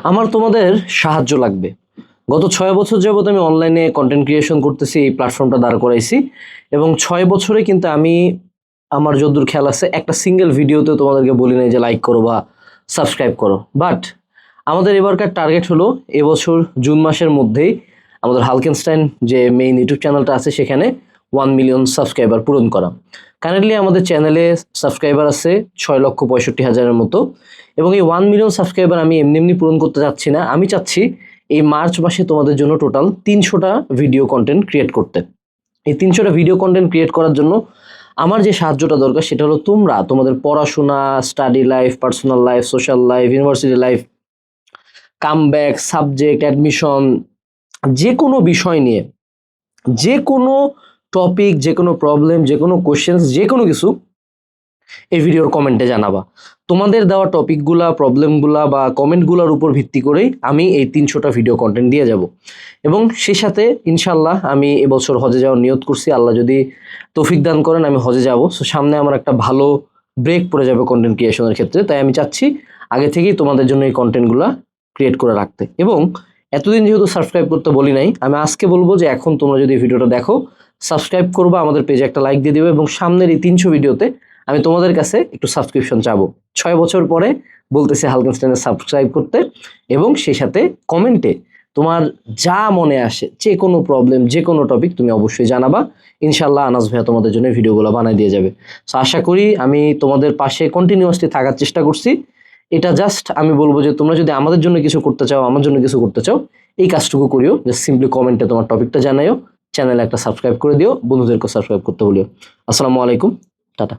আমার তোমাদের সাহায্য লাগবে। গত ৬ বছর যাবত আমি অনলাইনে কন্টেন্ট ক্রিয়েশন করতেছি, এই প্ল্যাটফর্মটা দাঁড় করাইছি এবং ৬ বছরে কিন্তু আমি আমার যতদূর খেয়াল আছে একটা সিঙ্গেল ভিডিওতে তোমাদেরকে বলি নাই যে লাইক করো বা সাবস্ক্রাইব করো। বাট আমাদের এবারকার টার্গেট হলো এবছর জুন মাসের মধ্যেই আমাদের হালকেনস্টাইন যে মেইন ইউটিউব চ্যানেলটা আছে সেখানে 1 মিলিয়ন সাবস্ক্রাইবার পূরণ করা। কারেন্টলি আমাদের চ্যানেলে সাবস্ক্রাইবার আছে ৬,৬৫,০০০-এর মতো এবং এই 1 মিলিয়ন সাবস্ক্রাইবার আমি এমনি এমনি পূরণ করতে যাচ্ছি না। আমি চাচ্ছি এই মার্চ মাসে তোমাদের জন্য টোটাল ৩০০টা ভিডিও কন্টেন্ট ক্রিয়েট করতে। এই ৩০০টা ভিডিও কন্টেন্ট ক্রিয়েট করার জন্য আমার যে সাহায্যটা দরকার সেটা হলো তোমরা তোমাদের পড়াশোনা, study life, personal life, social life, university life, comeback, subject, admission, যে কোনো বিষয় নিয়ে, যে কোনো টপিক, যে কোনো প্রবলেম, যে কোনো কোয়েশ্চেন্স, যে কোনো কিছু এই ভিডিওর কমেন্টে জানাবা। তোমাদের দেওয়া টপিকগুলা, প্রবলেমগুলা বা কমেন্টগুলোর উপর ভিত্তি করেই আমি এই ৩০০টা ভিডিও কন্টেন্ট দিয়ে যাব এবং সেই সাথে ইনশাল্লাহ আমি এবছর হজে যাওয়ার নিয়ত করছি। আল্লাহ যদি তৌফিক দান করেন আমি হজে যাব। সো সামনে আমার একটা ভালো ব্রেক পড়ে যাবে কন্টেন্ট ক্রিয়েশনের ক্ষেত্রে, তাই আমি চাচ্ছি আগে থেকেই তোমাদের জন্য এই কন্টেন্টগুলো ক্রিয়েট করে রাখতে। এবং এতদিন যেহেতু সাবস্ক্রাইব করতে বলি নাই, আমি আজকে বলবো যে এখন তোমরা যদি ভিডিওটা দেখো সাবস্ক্রাইব করবা, আমাদের পেজে একটা লাইক দিয়ে দিবে এবং সামনের এই ৩০০ ভিডিওতে আমি তোমাদের কাছে একটু সাবস্ক্রিপশন চাবো। ৬ বছর পরে বলতেছি হালকেনস্টাইনে সাবস্ক্রাইব করতে এবং সেই সাথে কমেন্টে তোমার যা মনে আসে, যে কোনো প্রবলেম, যে কোনো টপিক তুমি অবশ্যই জানাবা। ইনশাল্লাহ আনাস ভাইয়া তোমাদের জন্য ভিডিওগুলো বানাই দিয়ে যাবে। সো আশা করি আমি তোমাদের পাশে কন্টিনিউয়াসলি থাকার চেষ্টা করছি। এটা জাস্ট আমি বলবো যে তোমরা যদি আমাদের জন্য কিছু করতে চাও, আমার জন্য কিছু করতে চাও, এই কাজটুকু করিও, জাস্ট সিম্পলি কমেন্টে তোমার টপিকটা জানাইও, চ্যানেলে একটা সাবস্ক্রাইব করে দিও, বন্ধুদেরকে সাবস্ক্রাইব করতে বলিও। আসসালামু আলাইকুম, টাটা।